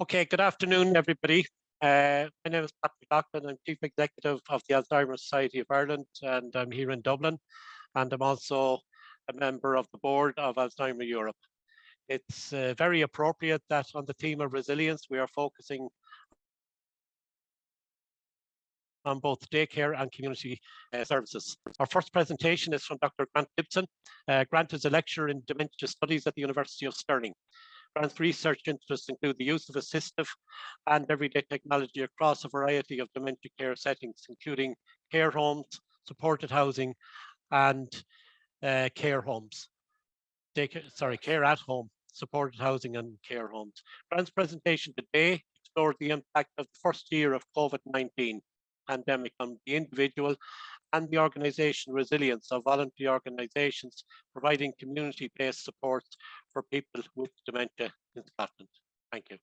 Okay, good afternoon, everybody. My name is McLoughlin. I'm Chief Executive of the Alzheimer Society of Ireland, and I'm here in Dublin. And I'm also a member of the board of Alzheimer Europe. It's very appropriate that on the theme of resilience, we are focusing on both daycare and community services. Our first presentation is from Dr. Grant Gibson. Grant is a lecturer in dementia studies at the University of Stirling. Grant's research interests include the use of assistive and everyday technology across a variety of dementia care settings, including care homes, supported housing, and care homes. Care at home, supported housing, and care homes. Grant's presentation today explored the impact of the first year of COVID-19 pandemic on the individual and the organisation resilience of voluntary organisations providing community-based support for people with dementia in Scotland. Thank you.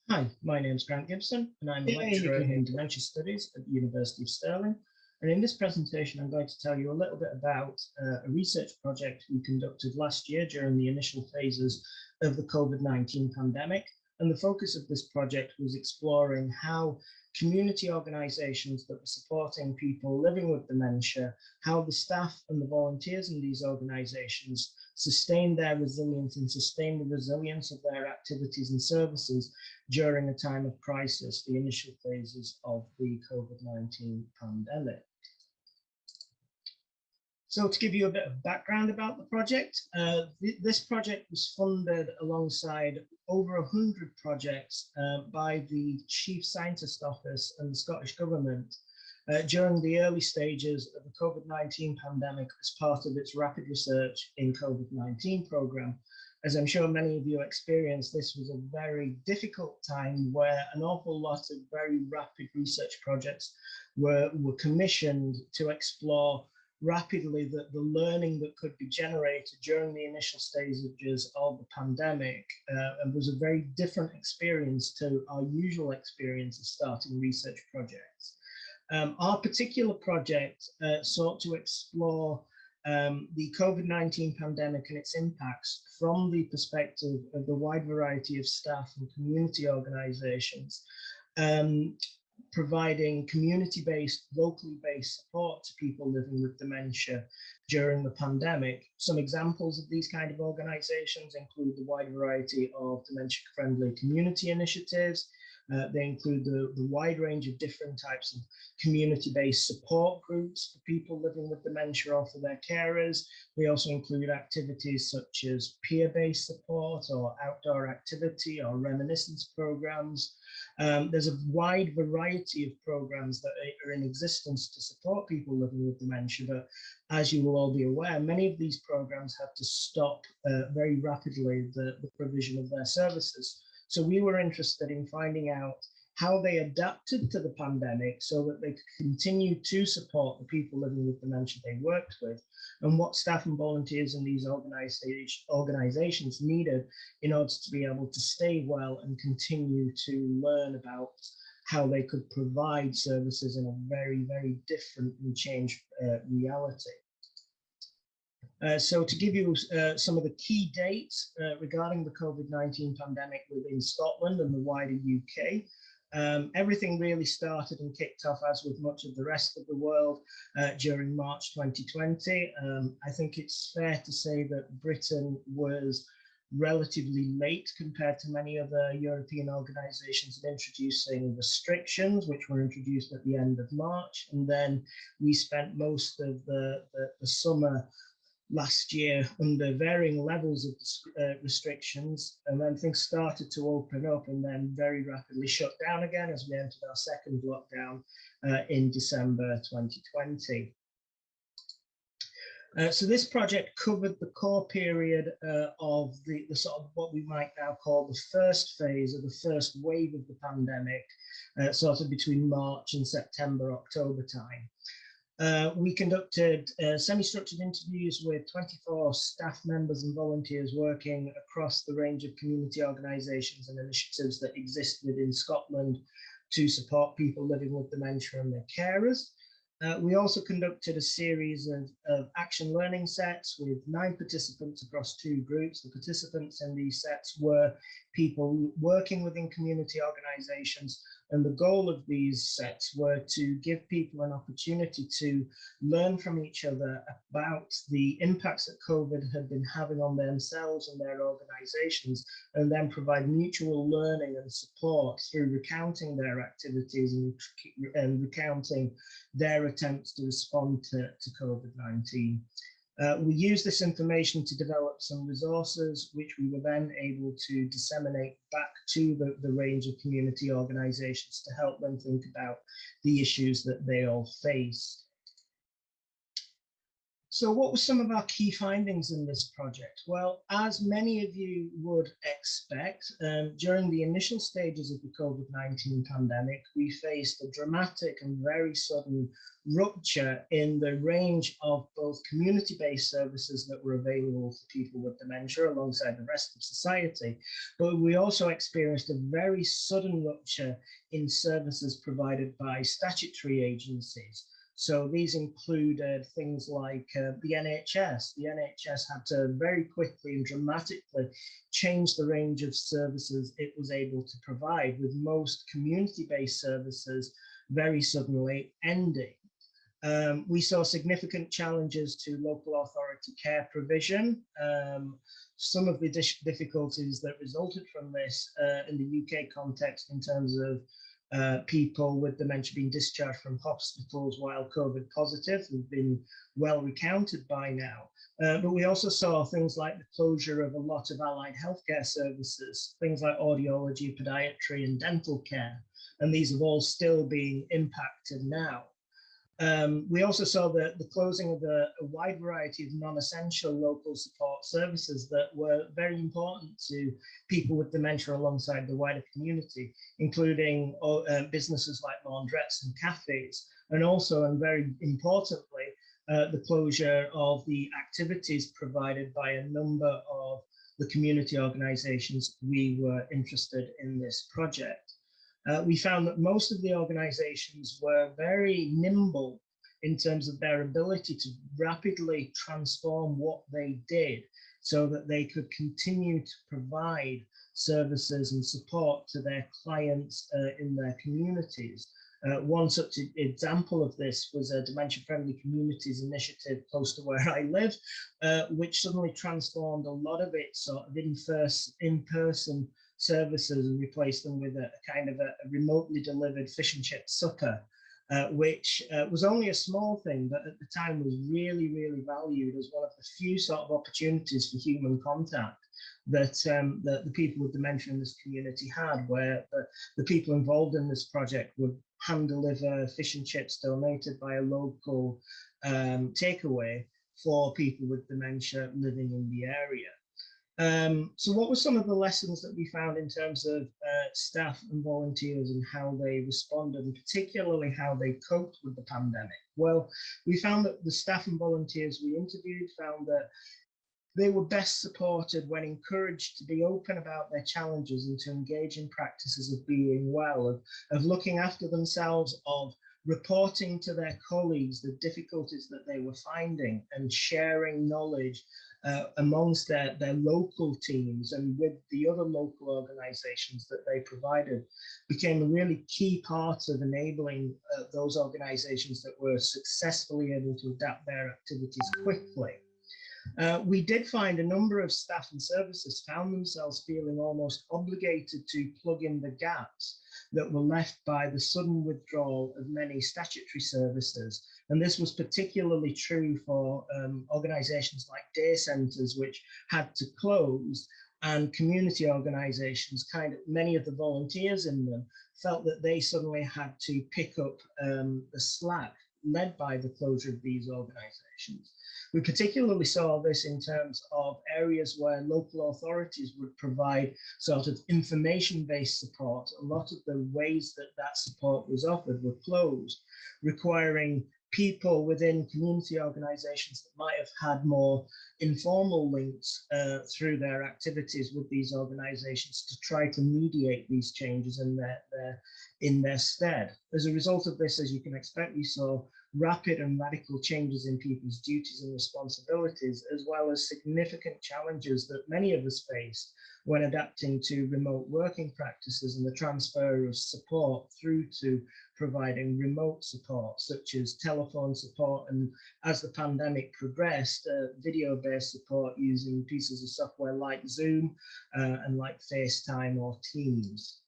Hi, my name is Grant Gibson, and I'm a lecturer in Dementia Studies at the University of Stirling. And in this presentation, I'm going to tell you a little bit about a research project we conducted last year during the initial phases of the COVID-19 pandemic. And the focus of this project was exploring how community organisations that were supporting people living with dementia, how the staff and the volunteers in these organisations sustained their resilience and sustained the resilience of their activities and services during a time of crisis, the initial phases of the COVID-19 pandemic. So to give you a bit of background about the project, this project was funded alongside over 100 projects by the Chief Scientist Office and the Scottish Government during the early stages of the COVID-19 pandemic as part of its Rapid Research in COVID-19 programme. As I'm sure many of you experienced, this was a very difficult time where an awful lot of very rapid research projects were commissioned to explore rapidly the learning that could be generated during the initial stages of the pandemic, and was a very different experience to our usual experience of starting research projects. Our particular project sought to explore the COVID-19 pandemic and its impacts from the perspective of the wide variety of staff and community organisations, providing community-based, locally based support to people living with dementia during the pandemic. Some examples of these kind of organisations include the wide variety of dementia-friendly community initiatives. They include the wide range of different types of community-based support groups for people living with dementia or for their carers. We also include activities such as peer-based support or outdoor activity or reminiscence programs. There's a wide variety of programs that are in existence to support people living with dementia, but as you will all be aware, many of these programs had to stop very rapidly the provision of their services. So we were interested in finding out how they adapted to the pandemic so that they could continue to support the people living with dementia they worked with, and what staff and volunteers in these organisations needed in order to be able to stay well and continue to learn about how they could provide services in a very, very different and changed reality. So to give you some of the key dates regarding the COVID-19 pandemic within Scotland and the wider UK, everything really started and kicked off, as with much of the rest of the world, during March 2020. I think it's fair to say that Britain was relatively late compared to many other European organisations in introducing restrictions, which were introduced at the end of March. And then we spent most of the summer last year under varying levels of restrictions, and then things started to open up and then very rapidly shut down again as we entered our second lockdown in December 2020. So this project covered the core period of the sort of what we might now call the first phase of the first wave of the pandemic, sort of between March and September, October time. We conducted semi-structured interviews with 24 staff members and volunteers working across the range of community organisations and initiatives that exist within Scotland to support people living with dementia and their carers. We also conducted a series of action learning sets with 9 participants across 2 groups. The participants in these sets were people working within community organizations, and the goal of these sets were to give people an opportunity to learn from each other about the impacts that COVID had been having on themselves and their organizations, and then provide mutual learning and support through recounting their activities and recounting their attempts to respond to COVID-19. We used this information to develop some resources, which we were then able to disseminate back to the range of community organizations to help them think about the issues that they all face. So what were some of our key findings in this project? Well, as many of you would expect, during the initial stages of the COVID-19 pandemic, we faced a dramatic and very sudden rupture in the range of both community-based services that were available to people with dementia alongside the rest of society. But we also experienced a very sudden rupture in services provided by statutory agencies. So these included things like the NHS. The NHS had to very quickly and dramatically change the range of services it was able to provide, with most community-based services very suddenly ending. We saw significant challenges to local authority care provision. Some of the difficulties that resulted from this in the UK context in terms of people with dementia being discharged from hospitals while COVID positive have been well recounted by now. But we also saw things like the closure of a lot of allied healthcare services, things like audiology, podiatry, and dental care. And these have all still been impacted now. We also saw the closing of a wide variety of non-essential local support services that were very important to people with dementia alongside the wider community, including businesses like laundrettes and cafes, and also, and very importantly, the closure of the activities provided by a number of the community organizations we were interested in this project. We found that most of the organizations were very nimble in terms of their ability to rapidly transform what they did so that they could continue to provide services and support to their clients in their communities. One such example of this was a Dementia Friendly Communities initiative close to where I live, which suddenly transformed a lot of its sort of in-person services and replaced them with a kind of a remotely delivered fish and chip supper, which was only a small thing, but at the time was really, really valued as one of the few sort of opportunities for human contact that the people with dementia in this community had, where the people involved in this project would hand deliver fish and chips donated by a local takeaway for people with dementia living in the area. So what were some of the lessons that we found in terms of staff and volunteers and how they responded, and particularly how they coped with the pandemic? Well, we found that the staff and volunteers we interviewed found that they were best supported when encouraged to be open about their challenges and to engage in practices of being well, of looking after themselves, of reporting to their colleagues the difficulties that they were finding, and sharing knowledge amongst their local teams and with the other local organizations that they provided, became a really key part of enabling those organizations that were successfully able to adapt their activities quickly. We did find a number of staff and services found themselves feeling almost obligated to plug in the gaps that were left by the sudden withdrawal of many statutory services. And this was particularly true for organizations like day centres, which had to close, and community organizations, many of the volunteers in them felt that they suddenly had to pick up the slack led by the closure of these organizations. We particularly saw this in terms of areas where local authorities would provide sort of information-based support. A lot of the ways that that support was offered were closed, requiring people within community organizations that might have had more informal links through their activities with these organizations to try to mediate these changes in their stead. As a result of this, as you can expect, we saw rapid and radical changes in people's duties and responsibilities, as well as significant challenges that many of us face when adapting to remote working practices and the transfer of support through to providing remote support, such as telephone support, and as the pandemic progressed, video-based support using pieces of software like Zoom and like FaceTime or Teams.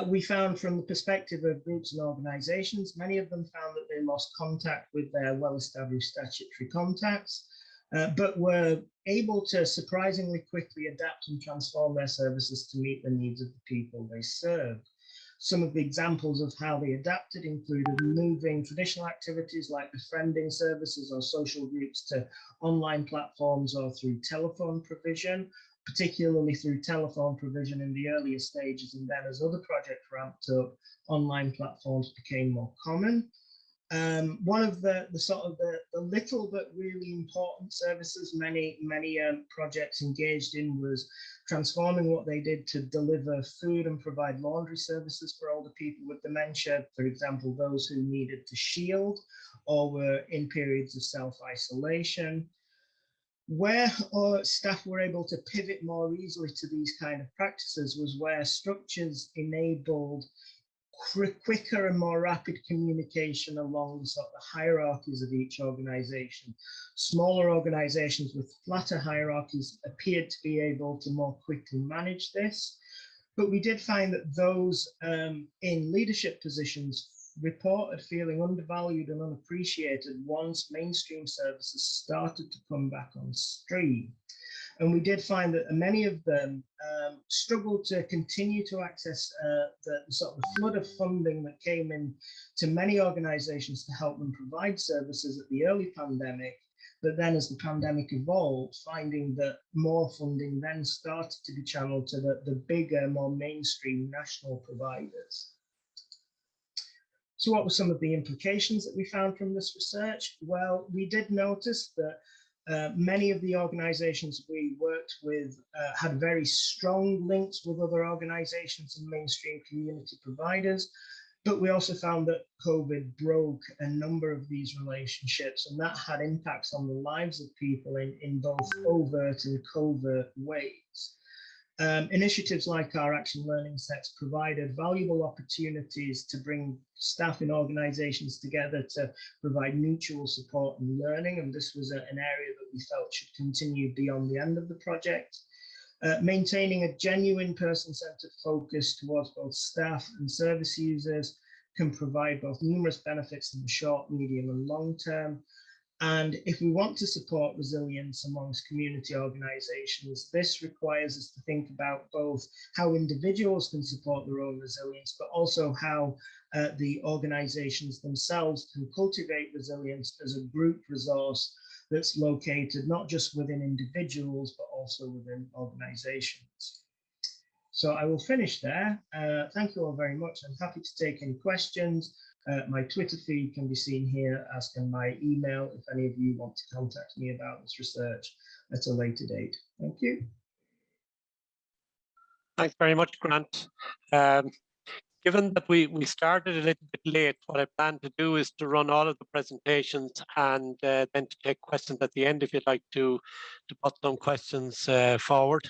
We found from the perspective of groups and organisations, many of them found that they lost contact with their well-established statutory contacts, but were able to surprisingly quickly adapt and transform their services to meet the needs of the people they served. Some of the examples of how they adapted included moving traditional activities like befriending services or social groups to online platforms or through telephone provision, particularly through telephone provision in the earlier stages, and then as other projects ramped up, online platforms became more common. One of the little but really important services many projects engaged in was transforming what they did to deliver food and provide laundry services for older people with dementia, for example, those who needed to shield or were in periods of self-isolation. Where staff were able to pivot more easily to these kind of practices was where structures enabled quicker and more rapid communication along the sort of hierarchies of each organization. Smaller organizations with flatter hierarchies appeared to be able to more quickly manage this. But we did find that those in leadership positions reported feeling undervalued and unappreciated once mainstream services started to come back on stream. And we did find that many of them struggled to continue to access the sort of flood of funding that came in to many organizations to help them provide services at the early pandemic. But then as the pandemic evolved, finding that more funding then started to be channeled to the bigger, more mainstream national providers. So what were some of the implications that we found from this research? Well, we did notice that many of the organizations we worked with had very strong links with other organizations and mainstream community providers, but we also found that COVID broke a number of these relationships, and that had impacts on the lives of people in both overt and covert ways. Initiatives like our Action Learning Sets provided valuable opportunities to bring staff in organizations together to provide mutual support and learning, and this was an area that we felt should continue beyond the end of the project. Maintaining a genuine person-centered focus towards both staff and service users can provide both numerous benefits in the short, medium, and long term. And if we want to support resilience amongst community organizations, this requires us to think about both how individuals can support their own resilience, but also how the organizations themselves can cultivate resilience as a group resource that's located not just within individuals, but also within organizations. So I will finish there. Thank you all very much. I'm happy to take any questions. My Twitter feed can be seen here, as can my email, if any of you want to contact me about this research at a later date. Thank you. Thanks very much, Grant. Given that we started a little bit late, what I plan to do is to run all of the presentations and then to take questions at the end if you'd like to put some questions forward.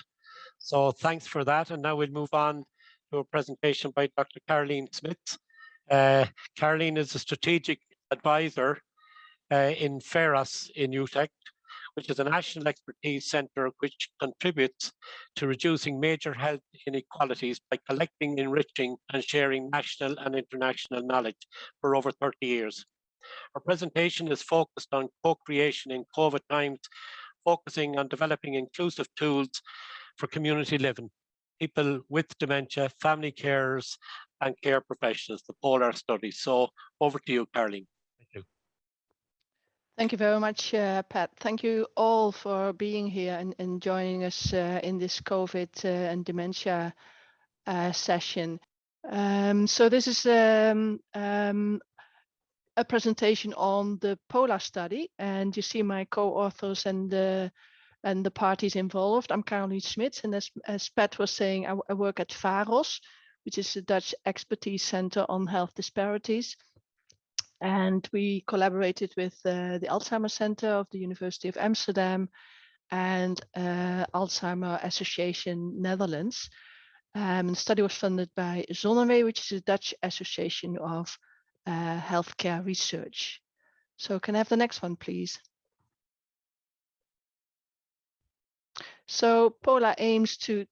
So thanks for that. And now we'll move on to a presentation by Dr. Carolien Smits. Carolien is a strategic advisor in FERAS in Utrecht, which is a national expertise centre which contributes to reducing major health inequalities by collecting, enriching and sharing national and international knowledge for over 30 years. Our presentation is focused on co-creation in COVID times, focusing on developing inclusive tools for community living, people with dementia, family carers and care professionals, the Polar study. So over to you, Carolien. Thank you. Thank you very much, Pat. Thank you all for being here and joining us in this COVID and dementia session. So this is a presentation on the Polar study, and you see my co-authors and the parties involved. I'm Carolien Smits, and as Pat was saying, I work at VAROS, which is the Dutch Expertise Center on Health Disparities. And we collaborated with the Alzheimer Center of the University of Amsterdam and Alzheimer Association Netherlands. The study was funded by Zonneweg, which is a Dutch association of healthcare research. So can I have the next one, please? So Poole aims to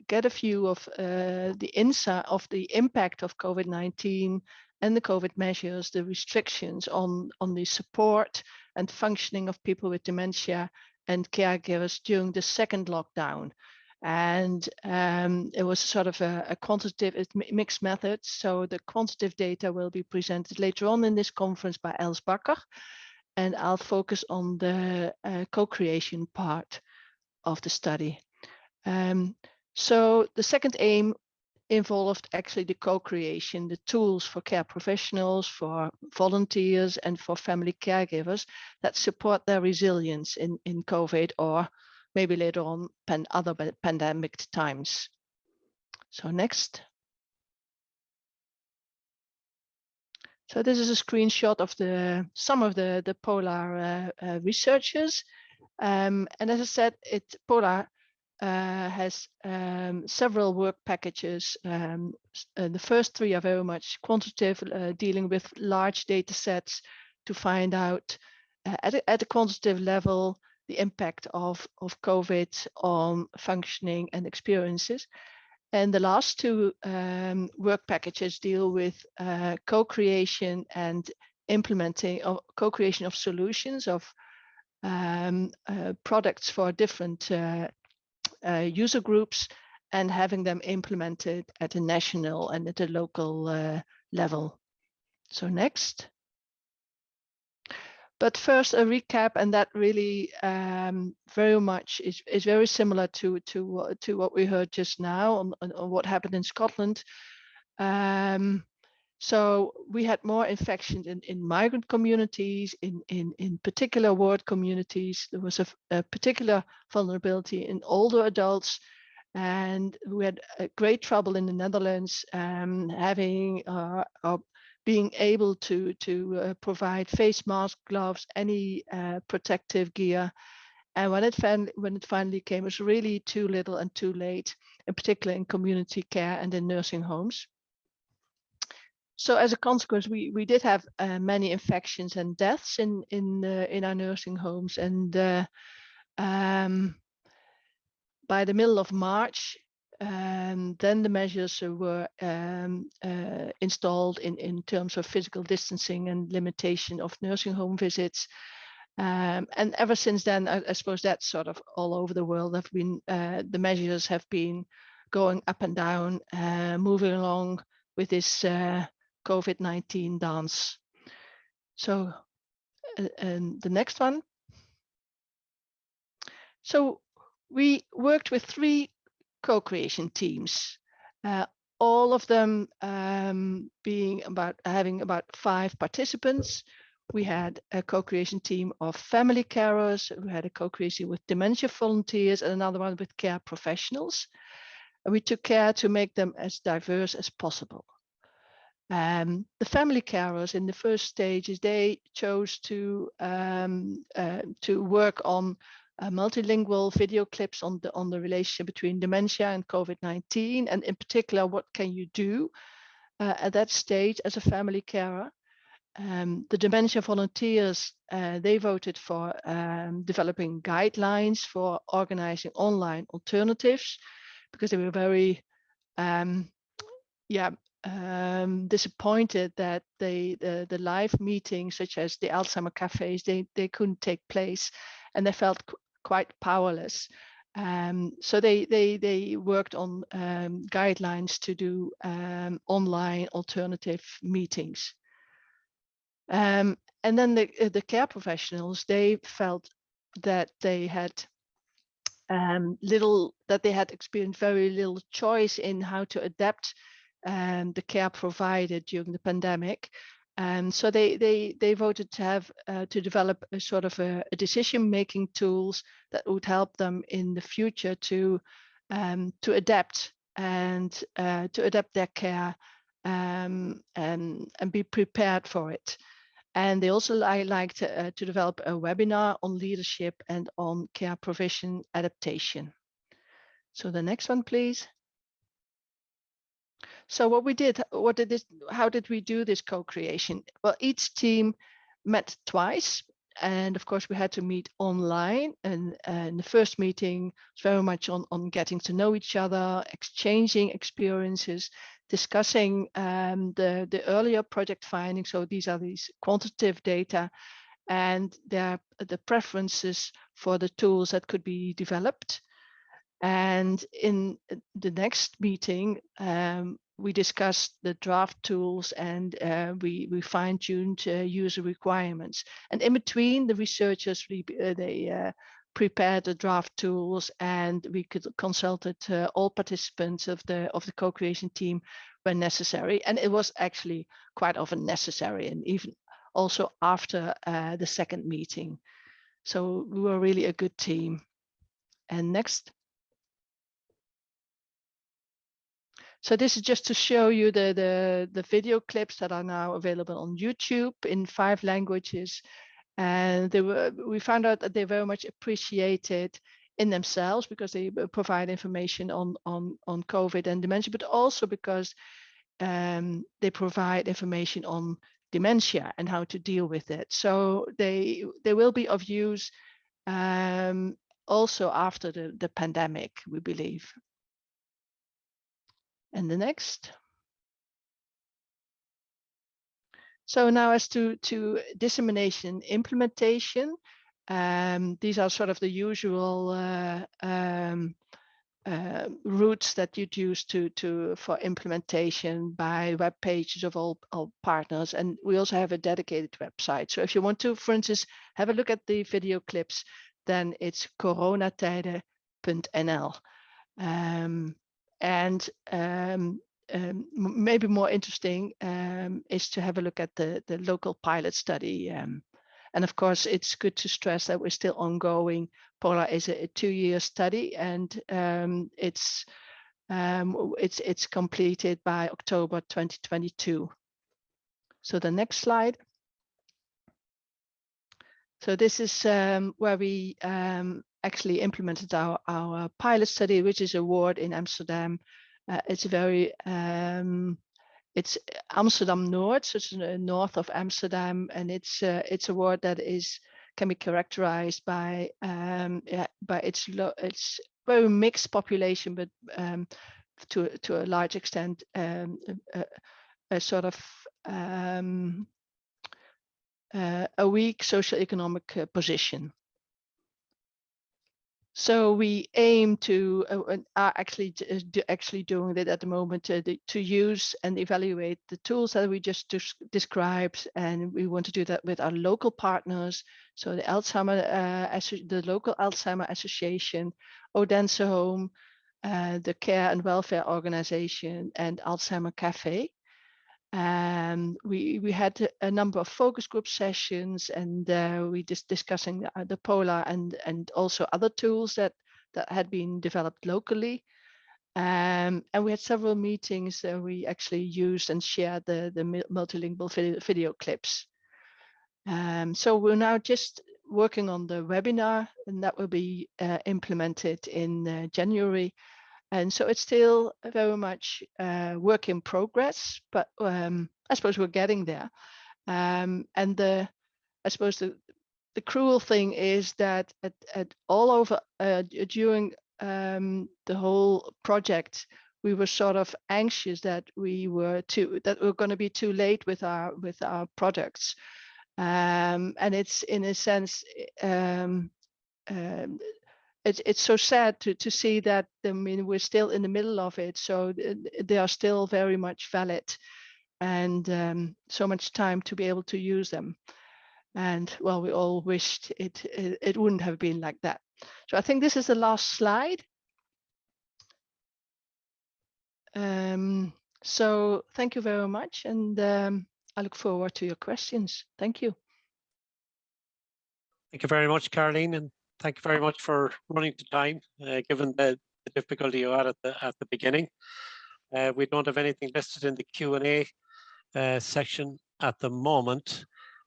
get a view of the insight of the impact of COVID-19 and the COVID measures, the restrictions on the support and functioning of people with dementia and caregivers during the second lockdown. And it was sort of a quantitative, mixed method. So the quantitative data will be presented later on in this conference by Els Bakker, and I'll focus on the co-creation part of the study. So the second aim involved actually the co-creation, the tools for care professionals, for volunteers, and for family caregivers that support their resilience in COVID, or maybe later on other pandemic times. So next. So this is a screenshot of some of the Poole researchers. And as I said, Poole has several work packages. The first three are very much quantitative, dealing with large data sets to find out at a quantitative level the impact of COVID on functioning and experiences. And the last two work packages deal with co-creation and implementing co-creation of solutions of products for different user groups and having them implemented at a national and at a local level. So next. But first a recap, and that really very much is very similar to what we heard just now on what happened in Scotland. So we had more infections in migrant communities, in particular ward communities. There was a particular vulnerability in older adults, and we had great trouble in the Netherlands having being able to provide face masks, gloves, any protective gear. And when it finally came, it was really too little and too late, in particular in community care and in nursing homes. So as a consequence, we did have many infections and deaths in our nursing homes. And by the middle of March, then the measures were installed in terms of physical distancing and limitation of nursing home visits. And ever since then, I suppose that's sort of all over the world. Have been the measures have been going up and down, moving along with this COVID-19 dance. So, and the next one. So we worked with 3 co-creation teams, all of them having about 5 participants. We had a co-creation team of family carers, we had a co-creation with dementia volunteers, and another one with care professionals. And we took care to make them as diverse as possible. The family carers in the first stages, they chose to work on multilingual video clips on the relationship between dementia and COVID-19, and in particular, what can you do at that stage as a family carer? The dementia volunteers, they voted for developing guidelines for organizing online alternatives, because they were very disappointed that the live meetings, such as the Alzheimer cafes, they couldn't take place, and they felt quite powerless. So they worked on guidelines to do online alternative meetings. And then the care professionals, they felt that they had experienced very little choice in how to adapt the care provided during the pandemic. So they voted to have to develop a sort of a decision-making tools that would help them in the future to adapt and to adapt their care and be prepared for it. And they also like to develop a webinar on leadership and on care provision adaptation. So the next one, please. So how did we do this co-creation? Well, each team met twice. And of course, we had to meet online. And the first meeting was very much on getting to know each other, exchanging experiences, discussing the earlier project findings. So these are these quantitative data and the preferences for the tools that could be developed. And in the next meeting, we discussed the draft tools and we fine-tuned user requirements. And in between, the researchers prepared the draft tools, and we consulted all participants of the co-creation team when necessary. And it was actually quite often necessary, and even also after the second meeting. So we were really a good team. And next. So this is just to show you the video clips that are now available on YouTube in 5 languages. And we found out that they're very much appreciated in themselves because they provide information on COVID and dementia, but also because they provide information on dementia and how to deal with it. So they will be of use also after the pandemic, we believe. And the next. So now as to dissemination implementation, these are sort of the usual routes that you'd use for implementation by web pages of all partners. And we also have a dedicated website. So if you want to, for instance, have a look at the video clips, then it's coronatijden.nl. Maybe more interesting is to have a look at the local pilot study. And of course, it's good to stress that we're still ongoing. Polar is a 2-year study, and it's completed by October 2022. So the next slide. So this is where we actually implemented our pilot study, which is a ward in Amsterdam. It's very it's Amsterdam North, so it's north of Amsterdam, and it's a ward that can be characterized by its very mixed population, but to a large extent a sort of a weak socioeconomic position. So we aim to are actually doing that at the moment to use and evaluate the tools that we just described, and we want to do that with our local partners. So the the local Alzheimer Association, Odense Home, the Care and Welfare Organization, and Alzheimer Cafe. We had a number of focus group sessions, and we just discussing the Polar and also other tools that had been developed locally. And we had several meetings that we actually used and shared the multilingual video clips. So we're now just working on the webinar, and that will be implemented in January. And so it's still very much work in progress, but I suppose we're getting there. And I suppose the cruel thing is that at all over during the whole project, we were sort of anxious that we're going to be too late with our products, and it's in a sense. It's so sad to see that. I mean, we're still in the middle of it, so they are still very much valid, and so much time to be able to use them. And well, we all wished it wouldn't have been like that. So I think this is the last slide. So thank you very much, and I look forward to your questions. Thank you. Thank you very much, Carolien, and thank you very much for running to time, given the difficulty you had at the beginning. We don't have anything listed in the Q&A section at the moment.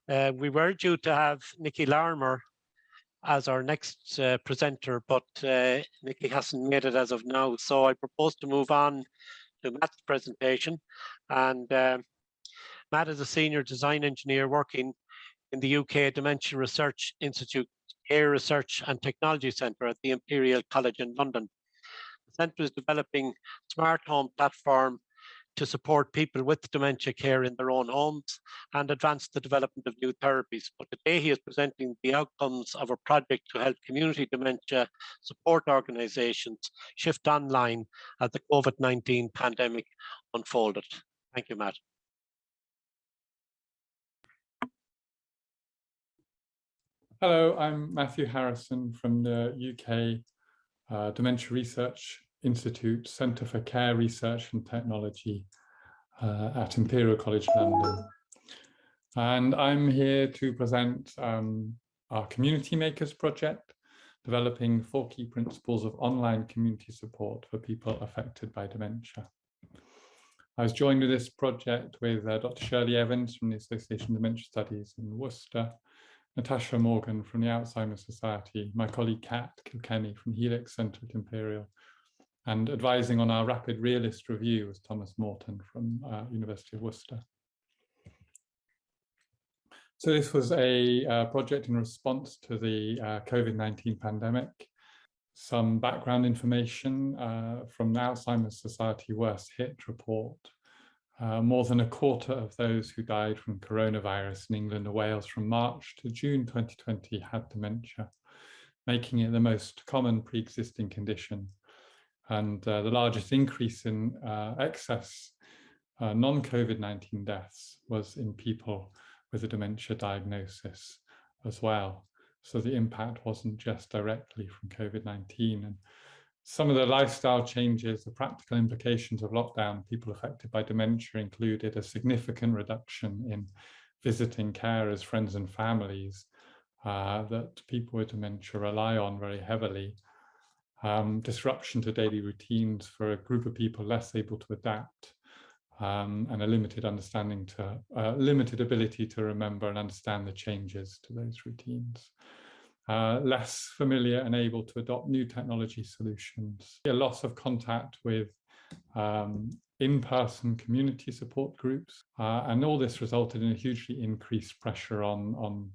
We were due to have Nikki Lorimer as our next presenter, but Nikki hasn't made it as of now. So I propose to move on to Matt's presentation. And Matt is a senior design engineer working in the UK Dementia Research Institute Care Research and Technology Centre at the Imperial College in London. The centre is developing smart home platform to support people with dementia care in their own homes and advance the development of new therapies. But today he is presenting the outcomes of a project to help community dementia support organisations shift online as the COVID-19 pandemic unfolded. Thank you, Matt. Hello, I'm Matthew Harrison from the UK Dementia Research Institute Centre for Care Research and Technology at Imperial College London. And I'm here to present our Community Makers project, developing 4 key principles of online community support for people affected by dementia. I was joined with this project with Dr. Shirley Evans from the Association of Dementia Studies in Worcester, Natasha Morgan from the Alzheimer Society, my colleague Kat Kilkenny from Helix Centre at Imperial, and advising on our rapid realist review was Thomas Morton from University of Worcester. So this was a project in response to the COVID-19 pandemic. Some background information from the Alzheimer Society Worst Hit report. More than a quarter of those who died from coronavirus in England and Wales from March to June 2020 had dementia, making it the most common pre-existing condition. And the largest increase in excess non-COVID-19 deaths was in people with a dementia diagnosis as well. So the impact wasn't just directly from COVID-19. And some of the lifestyle changes, the practical implications of lockdown, people affected by dementia included a significant reduction in visiting carers, friends and families that people with dementia rely on very heavily. Disruption to daily routines for a group of people less able to adapt, and a limited limited ability to remember and understand the changes to those routines. Less familiar and able to adopt new technology solutions. A loss of contact with in-person community support groups. And all this resulted in a hugely increased pressure on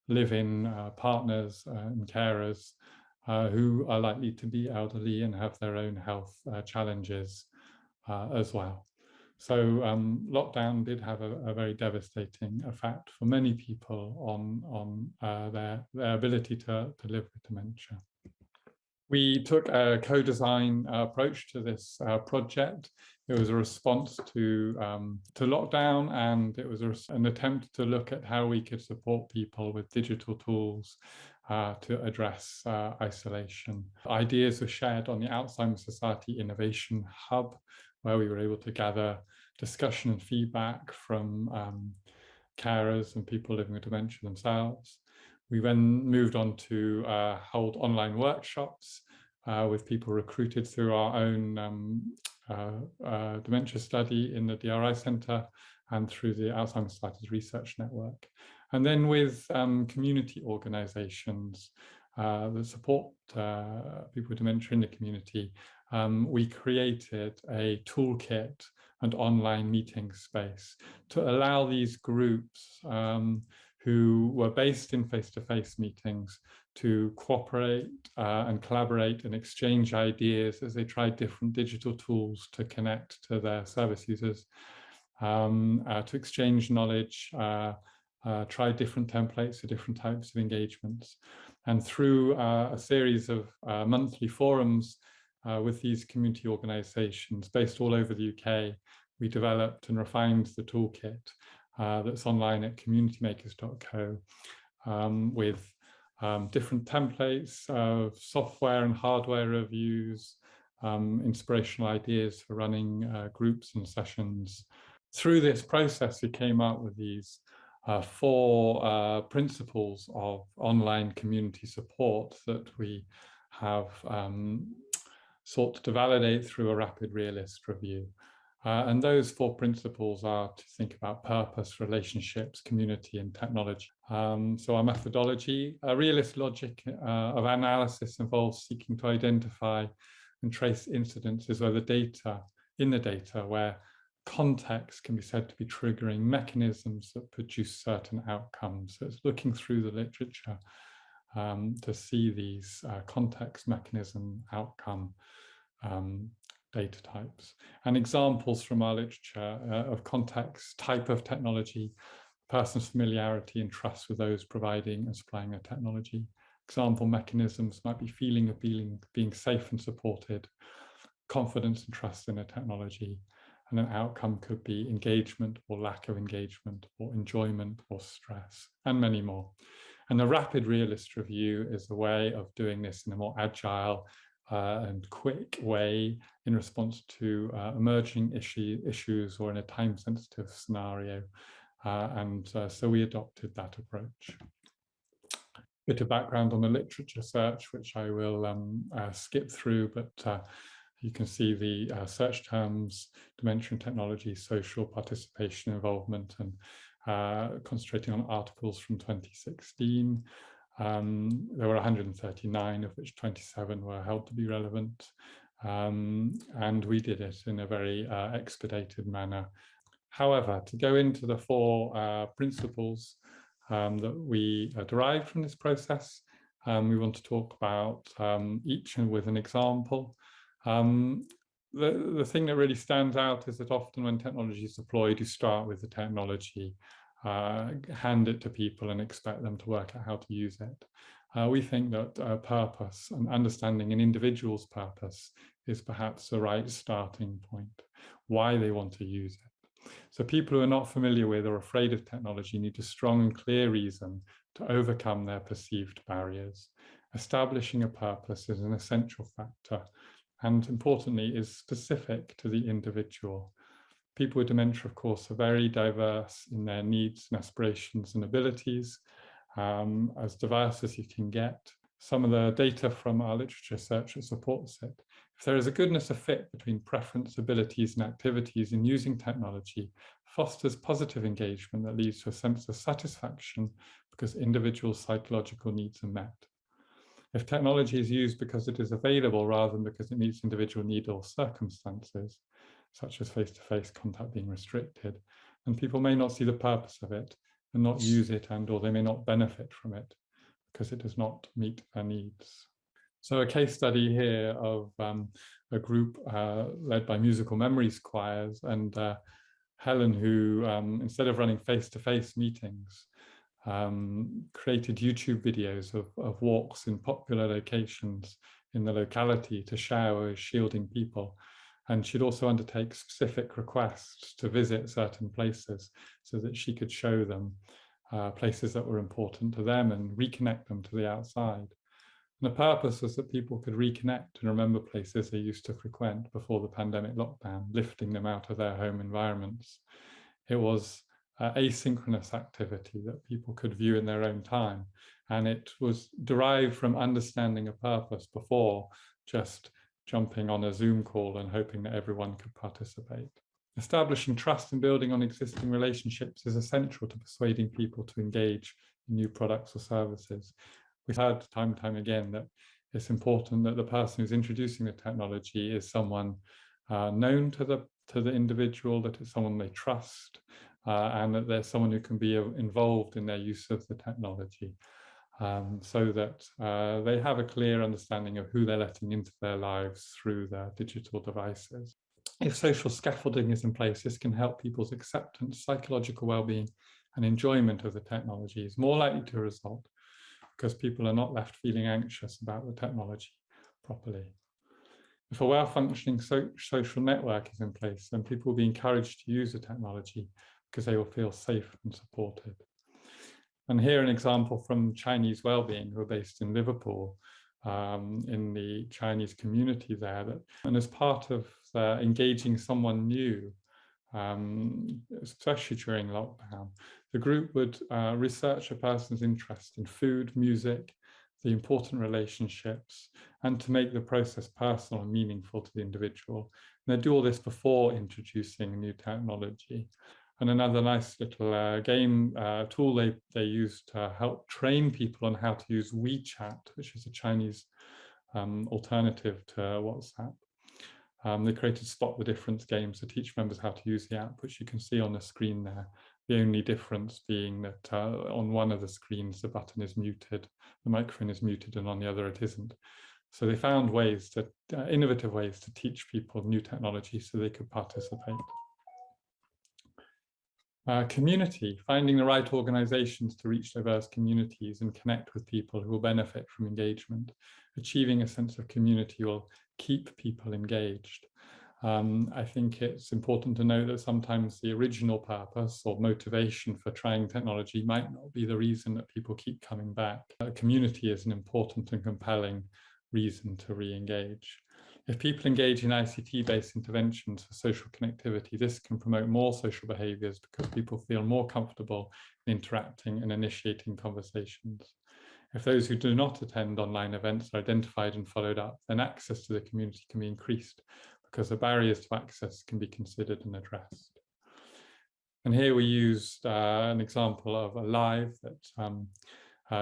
live-in partners and carers who are likely to be elderly and have their own health challenges as well. So lockdown did have a very devastating effect for many people on their ability to live with dementia. We took a co-design approach to this project. It was a response to lockdown, and it was an attempt to look at how we could support people with digital tools to address isolation. Ideas were shared on the Alzheimer Society Innovation Hub, where we were able to gather discussion and feedback from carers and people living with dementia themselves. We then moved on to hold online workshops with people recruited through our own dementia study in the DRI Centre and through the Alzheimer Society's Research Network. And then with community organisations that support people with dementia in the community, we created a toolkit and online meeting space to allow these groups who were based in face-to-face meetings to cooperate and collaborate and exchange ideas as they tried different digital tools to connect to their service users, to exchange knowledge, try different templates for different types of engagements. And through a series of monthly forums with these community organisations based all over the UK, we developed and refined the toolkit that's online at communitymakers.co with different templates of software and hardware reviews, inspirational ideas for running groups and sessions. Through this process, we came up with these 4 principles of online community support that we have sought to validate through a rapid realist review. And those 4 principles are to think about purpose, relationships, community, and technology. So our methodology, a realist logic of analysis involves seeking to identify and trace incidences where in the data where context can be said to be triggering mechanisms that produce certain outcomes. So it's looking through the literature to see these context, mechanism, outcome data types. And examples from our literature of context, type of technology, person's familiarity and trust with those providing and supplying a technology. Example mechanisms might be feeling of being safe and supported, confidence and trust in a technology, and an outcome could be engagement or lack of engagement, or enjoyment or stress, and many more. And the rapid realist review is a way of doing this in a more agile and quick way in response to emerging issues or in a time-sensitive scenario. So we adopted that approach. Bit of background on the literature search, which I will skip through, but you can see the search terms: dementia and technology, social participation, involvement, and concentrating on articles from 2016. There were 139, of which 27 were held to be relevant. And we did it in a very expedited manner. However, to go into the 4 principles that we derived from this process, we want to talk about each and with an example. The thing that really stands out is that often when technology is deployed, you start with the technology, hand it to people and expect them to work out how to use it. We think that purpose and understanding an individual's purpose is perhaps the right starting point, why they want to use it. So people who are not familiar with or afraid of technology need a strong and clear reason to overcome their perceived barriers. Establishing a purpose is an essential factor, and importantly is specific to the individual. People with dementia, of course, are very diverse in their needs and aspirations and abilities, as diverse as you can get. Some of the data from our literature search supports it. If there is a goodness of fit between preference, abilities, and activities in using technology, fosters positive engagement that leads to a sense of satisfaction because individual psychological needs are met. If technology is used because it is available rather than because it meets individual need or circumstances, such as face-to-face contact being restricted, then people may not see the purpose of it and not use it, or they may not benefit from it because it does not meet their needs. So a case study here of a group led by musical memories choirs, and Helen, who instead of running face-to-face meetings, created YouTube videos of walks in popular locations in the locality to share with shielding people. And she'd also undertake specific requests to visit certain places so that she could show them places that were important to them and reconnect them to the outside. And the purpose was that people could reconnect and remember places they used to frequent before the pandemic lockdown, lifting them out of their home environments. It was asynchronous activity that people could view in their own time. And it was derived from understanding a purpose before just jumping on a Zoom call and hoping that everyone could participate. Establishing trust and building on existing relationships is essential to persuading people to engage in new products or services. We've heard time and time again that it's important that the person who's introducing the technology is someone known to the individual, that it's someone they trust, and that there's someone who can be involved in their use of the technology, so that they have a clear understanding of who they're letting into their lives through their digital devices. If social scaffolding is in place, this can help people's acceptance, psychological well-being, and enjoyment of the technology is more likely to result because people are not left feeling anxious about the technology properly. If a well-functioning social network is in place, then people will be encouraged to use the technology because they will feel safe and supported. And here an example from Chinese Wellbeing, who are based in Liverpool, in the Chinese community there. And as part of engaging someone new, especially during lockdown, the group would research a person's interest in food, music, the important relationships, and to make the process personal and meaningful to the individual. And they do all this before introducing new technology. And another nice little game tool they use to help train people on how to use WeChat, which is a Chinese alternative to WhatsApp. They created Spot the Difference games to teach members how to use the app, which you can see on the screen there. The only difference being that on one of the screens, the button is muted, the microphone is muted, and on the other it isn't. So they found ways to, innovative ways to teach people new technology so they could participate. Community, finding the right organizations to reach diverse communities and connect with people who will benefit from engagement. Achieving a sense of community will keep people engaged. I think it's important to know that sometimes the original purpose or motivation for trying technology might not be the reason that people keep coming back. Community is an important and compelling reason to re-engage. If people engage in ICT-based interventions for social connectivity, this can promote more social behaviours because people feel more comfortable in interacting and initiating conversations. If those who do not attend online events are identified and followed up, then access to the community can be increased because the barriers to access can be considered and addressed. And here we used an example of a live that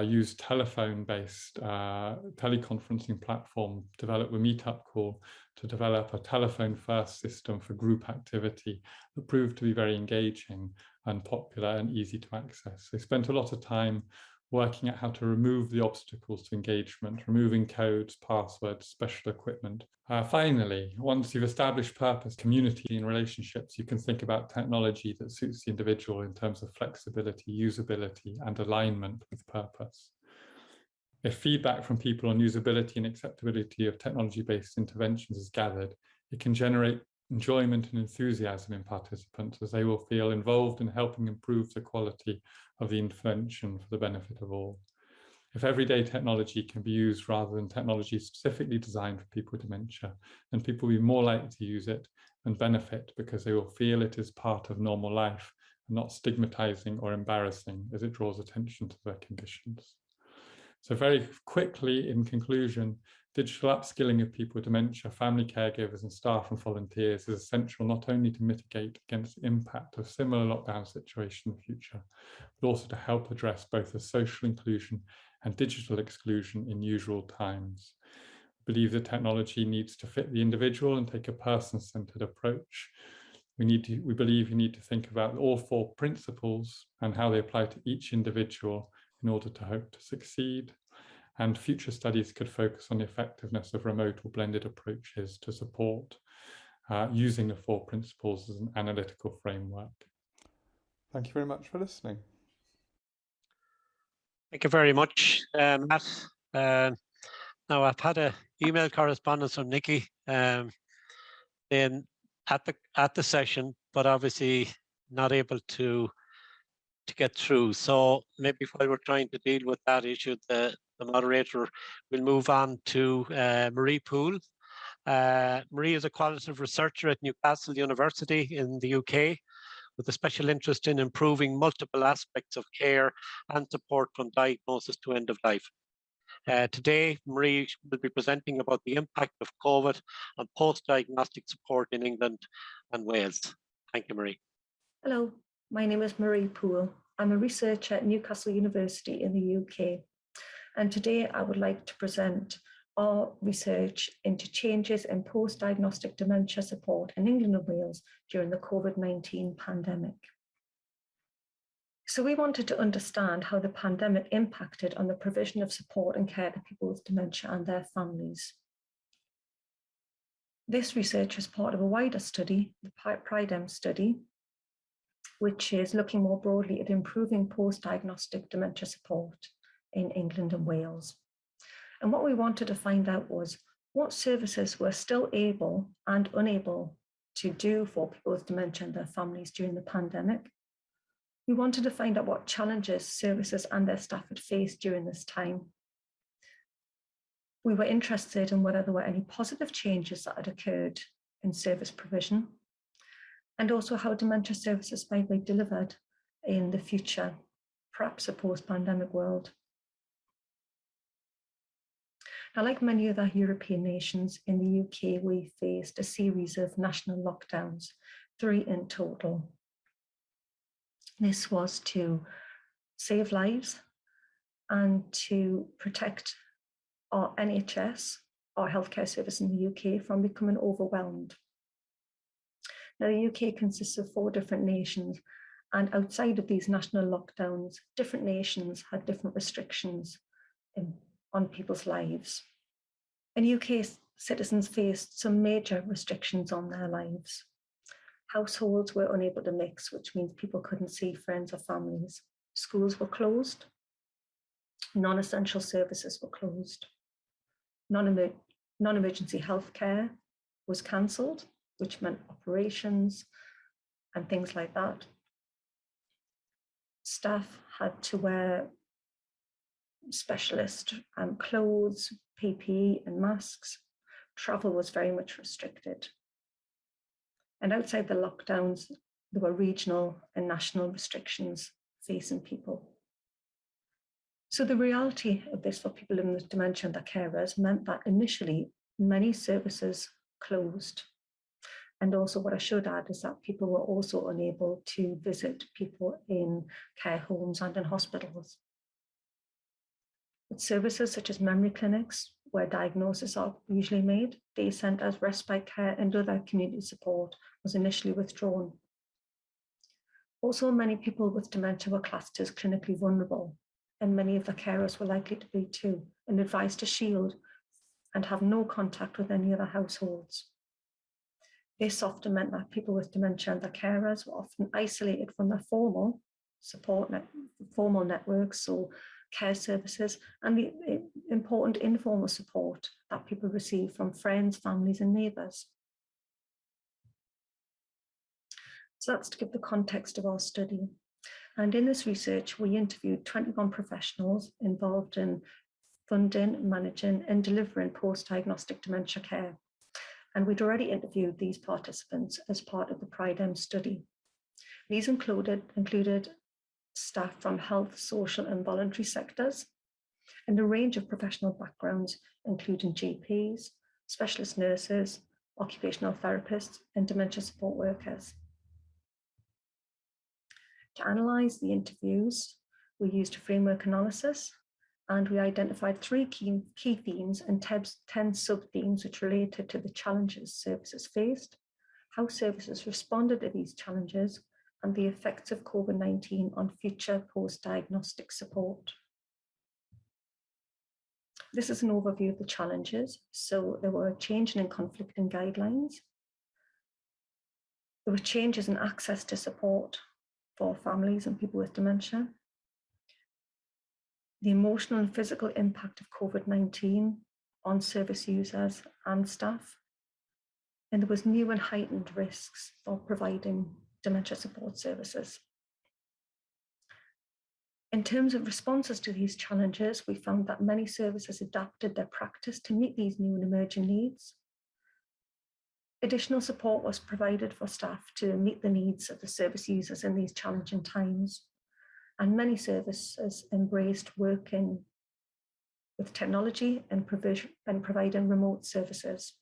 used telephone-based teleconferencing platform developed with Meetup Call to develop a telephone-first system for group activity that proved to be very engaging and popular and easy to access. They spent a lot of time working out how to remove the obstacles to engagement, removing codes, passwords, special equipment. Finally, once you've established purpose, community, and relationships, you can think about technology that suits the individual in terms of flexibility, usability, and alignment with purpose. If feedback from people on usability and acceptability of technology-based interventions is gathered, it can generate enjoyment and enthusiasm in participants as they will feel involved in helping improve the quality of the intervention for the benefit of all. If everyday technology can be used rather than technology specifically designed for people with dementia, then people will be more likely to use it and benefit because they will feel it is part of normal life and not stigmatizing or embarrassing as it draws attention to their conditions. So very quickly, in conclusion, digital upskilling of people with dementia, family caregivers and staff and volunteers is essential not only to mitigate against the impact of similar lockdown situations in the future, but also to help address both the social inclusion and digital exclusion in usual times. We believe that technology needs to fit the individual and take a person-centered approach. We believe you need to think about all 4 principles and how they apply to each individual in order to hope to succeed. And future studies could focus on the effectiveness of remote or blended approaches to support using the 4 principles as an analytical framework. Thank you very much for listening. Thank you very much, Matt. Now I've had an email correspondence from Nikki at the session, but obviously not able to get through. So maybe while we're trying to deal with that issue, the moderator will move on to Marie Poole. Marie is a qualitative researcher at Newcastle University in the UK, with a special interest in improving multiple aspects of care and support from diagnosis to end of life. Today, Marie will be presenting about the impact of COVID on post-diagnostic support in England and Wales. Thank you, Marie. Hello, my name is Marie Poole. I'm a researcher at Newcastle University in the UK. And today I would like to present our research into changes in post-diagnostic dementia support in England and Wales during the COVID-19 pandemic. So we wanted to understand how the pandemic impacted on the provision of support and care to people with dementia and their families. This research is part of a wider study, the PRIDEM study, which is looking more broadly at improving post-diagnostic dementia support in England and Wales. And what we wanted to find out was what services were still able and unable to do for people with dementia and their families during the pandemic. We wanted to find out what challenges services and their staff had faced during this time. We were interested in whether there were any positive changes that had occurred in service provision, and also how dementia services might be delivered in the future, perhaps a post-pandemic world. Now, like many other European nations, in the UK, we faced a series of national lockdowns, 3 in total. This was to save lives and to protect our NHS, our healthcare service in the UK, from becoming overwhelmed. Now, the UK consists of 4 different nations, and outside of these national lockdowns, different nations had different restrictions on people's lives. And UK citizens faced some major restrictions on their lives. Households were unable to mix, which means people couldn't see friends or families. Schools were closed. Non-essential services were closed. Non-emergency healthcare was cancelled, which meant operations and things like that. Staff had to wear specialist clothes, PPE and masks. Travel was very much restricted. And outside the lockdowns, there were regional and national restrictions facing people. So the reality of this for people living with dementia and their carers meant that initially many services closed. And also what I should add is that people were also unable to visit people in care homes and in hospitals. With services such as memory clinics, where diagnoses are usually made, day centres, respite care and other community support was initially withdrawn. Also, many people with dementia were classed as clinically vulnerable, and many of the carers were likely to be too, and advised to shield and have no contact with any other households. This often meant that people with dementia and their carers were often isolated from their formal networks, so care services, and the important informal support that people receive from friends, families, and neighbours. So that's to give the context of our study. And in this research, we interviewed 21 professionals involved in funding, managing, and delivering post-diagnostic dementia care. And we'd already interviewed these participants as part of the PRIDEM study. These included staff from health, social, and voluntary sectors, and a range of professional backgrounds, including GPs, specialist nurses, occupational therapists, and dementia support workers. To analyse the interviews, we used framework analysis, and we identified 3 key themes and 10 sub-themes which related to the challenges services faced, how services responded to these challenges, and the effects of COVID-19 on future post-diagnostic support. This is an overview of the challenges. So there were changes in conflicting guidelines. There were changes in access to support for families and people with dementia. The emotional and physical impact of COVID-19 on service users and staff. And there was new and heightened risks for providing dementia support services. In terms of responses to these challenges, we found that many services adapted their practice to meet these new and emerging needs. Additional support was provided for staff to meet the needs of the service users in these challenging times. And many services embraced working with technology and providing remote services.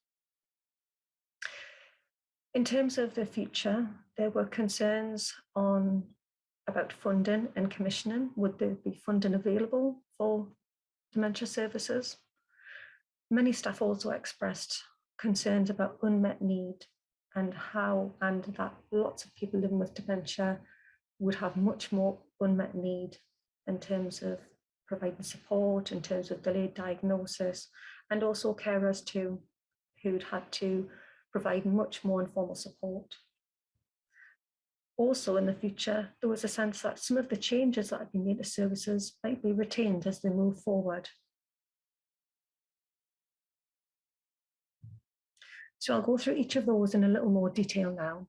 In terms of the future, there were concerns about funding and commissioning. Would there be funding available for dementia services? Many staff also expressed concerns about unmet need and that lots of people living with dementia would have much more unmet need in terms of providing support, in terms of delayed diagnosis, and also carers too, who'd had to provide much more informal support. Also in the future, there was a sense that some of the changes that have been made to services might be retained as they move forward. So I'll go through each of those in a little more detail now.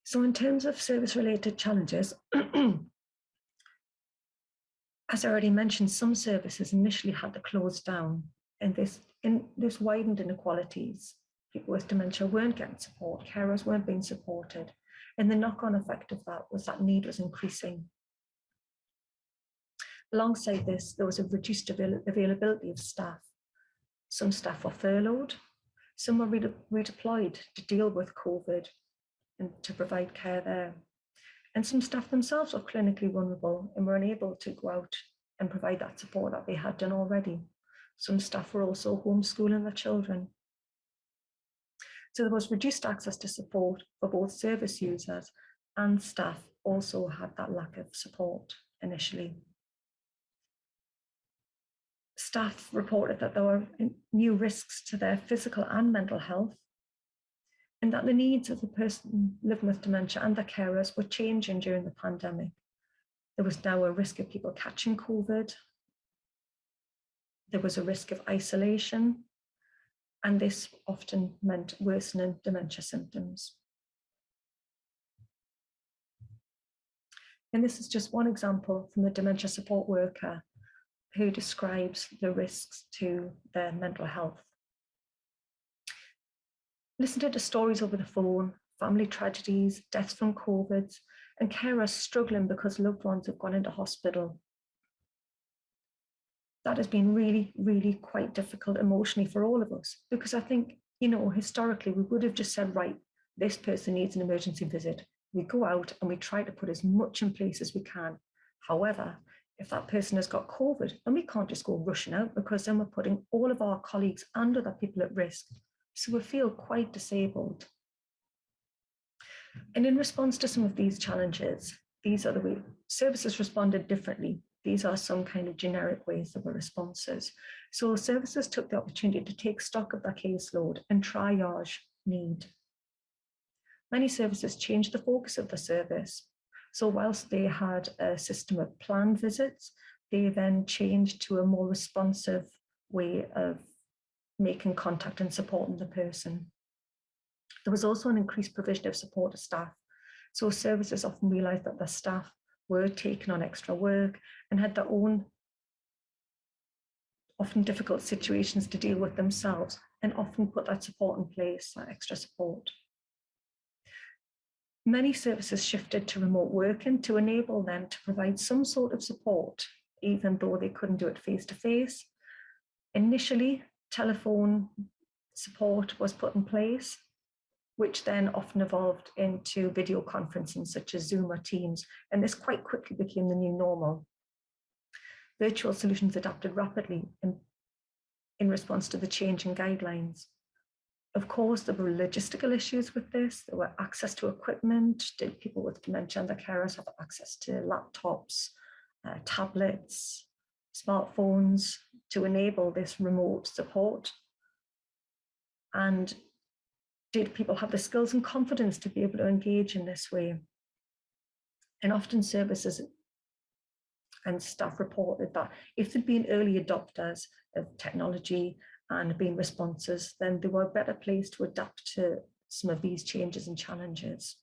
So in terms of service-related challenges, as I already mentioned, some services initially had to close down, and this widened inequalities. People with dementia weren't getting support, carers weren't being supported, and the knock-on effect of that was that need was increasing. Alongside this, there was a reduced availability of staff, Some staff were furloughed. Some were redeployed to deal with COVID and to provide care there. And some staff themselves were clinically vulnerable and were unable to go out and provide that support that they had done already. Some staff were also homeschooling their children. So there was reduced access to support for both service users, and staff also had that lack of support initially. Staff reported that there were new risks to their physical and mental health, and that the needs of the person living with dementia and their carers were changing during the pandemic. There was now a risk of people catching COVID. There was a risk of isolation, and this often meant worsening dementia symptoms. And this is just one example from a dementia support worker who describes the risks to their mental health. Listen to the stories over the phone, family tragedies, deaths from COVID, and carers struggling because loved ones have gone into hospital. That has been really, really quite difficult emotionally for all of us, because I think, you know, historically we would have just said, right, this person needs an emergency visit. We go out and we try to put as much in place as we can. However, if that person has got COVID, then we can't just go rushing out, because then we're putting all of our colleagues and other people at risk. So we feel quite disabled. And in response to some of these challenges, these are the way services responded differently. These are some kind of generic ways that were responses. So services took the opportunity to take stock of their caseload and triage need. Many services changed the focus of the service. So whilst they had a system of planned visits, they then changed to a more responsive way of making contact and supporting the person. There was also an increased provision of support to staff. So services often realised that their staff were taking on extra work and had their own often difficult situations to deal with themselves, and often put that support in place, that extra support. Many services shifted to remote working to enable them to provide some sort of support, even though they couldn't do it face-to-face. Initially, telephone support was put in place, which then often evolved into video conferencing such as Zoom or Teams, and this quite quickly became the new normal. Virtual solutions adapted rapidly in response to the changing guidelines. Of course, there were logistical issues with this. There were access to equipment. Did people with dementia and their carers have access to laptops, tablets, smartphones to enable this remote support? And did people have the skills and confidence to be able to engage in this way? And often services and staff reported that if they'd been early adopters of technology and been responses, then they were better placed to adapt to some of these changes and challenges.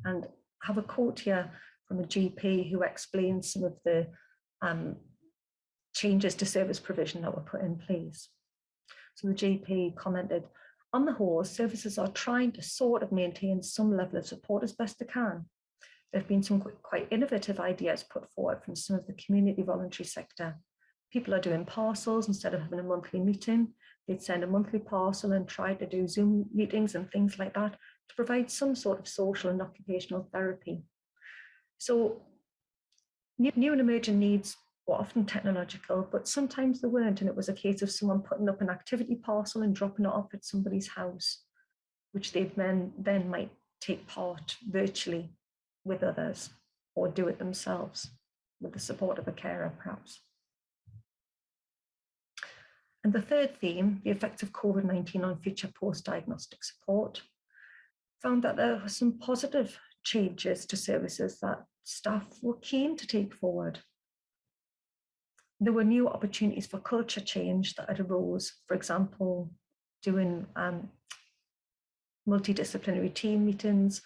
And I have a quote here from a GP who explains some of the changes to service provision that were put in place. So the GP commented, on the whole, services are trying to sort of maintain some level of support as best they can. There have been some quite innovative ideas put forward from some of the community voluntary sector. People are doing parcels instead of having a monthly meeting. They'd send a monthly parcel and try to do Zoom meetings and things like that to provide some sort of social and occupational therapy. So new and emerging needs were often technological, but sometimes they weren't, and it was a case of someone putting up an activity parcel and dropping it off at somebody's house, which they then might take part virtually with others or do it themselves with the support of a carer, perhaps. And the third theme, the effects of COVID-19 on future post-diagnostic support, found that there were some positive changes to services that staff were keen to take forward. There were new opportunities for culture change that had arose, for example, doing multidisciplinary team meetings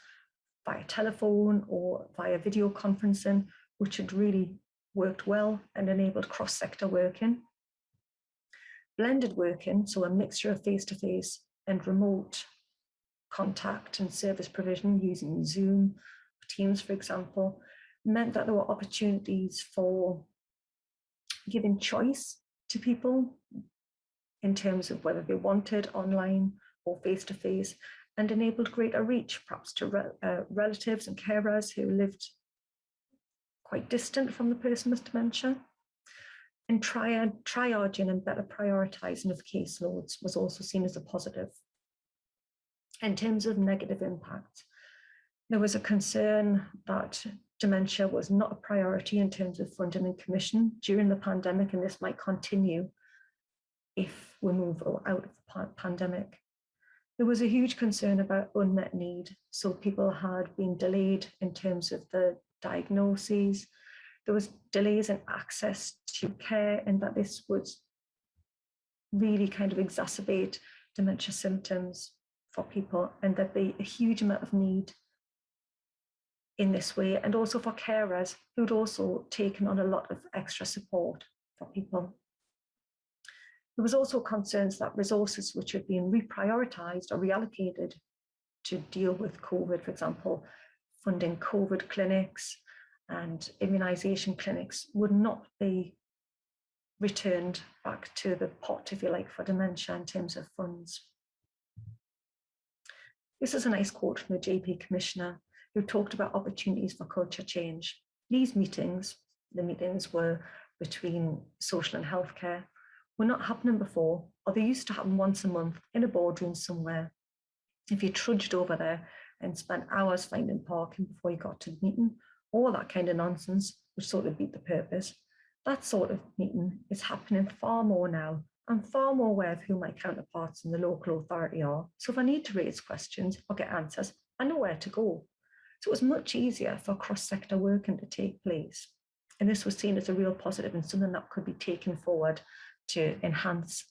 via telephone or via video conferencing, which had really worked well and enabled cross-sector working. Blended working, so a mixture of face-to-face and remote contact and service provision using Zoom, Teams, for example, meant that there were opportunities for giving choice to people in terms of whether they wanted online or face-to-face, and enabled greater reach, perhaps to relatives and carers who lived quite distant from the person with dementia. And triaging and better prioritising of caseloads was also seen as a positive. In terms of negative impact, there was a concern that dementia was not a priority in terms of funding and commission during the pandemic, and this might continue if we move out of the pandemic. There was a huge concern about unmet need. So people had been delayed in terms of the diagnoses. There was delays in access to care, and that this would really kind of exacerbate dementia symptoms for people, and there'd be a huge amount of need in this way, and also for carers who'd also taken on a lot of extra support for people. There was also concerns that resources which had been reprioritised or reallocated to deal with COVID, for example, funding COVID clinics and immunisation clinics, would not be returned back to the pot, if you like, for dementia in terms of funds. This is a nice quote from the JP Commissioner, who talked about opportunities for culture change. These meetings, the meetings were between social and healthcare, were not happening before, or they used to happen once a month in a boardroom somewhere. If you trudged over there and spent hours finding parking before you got to the meeting, all that kind of nonsense, which sort of beat the purpose, that sort of meeting is happening far more now. I'm far more aware of who my counterparts in the local authority are. So if I need to raise questions or get answers, I know where to go. So it was much easier for cross-sector working to take place. And this was seen as a real positive and something that could be taken forward to enhance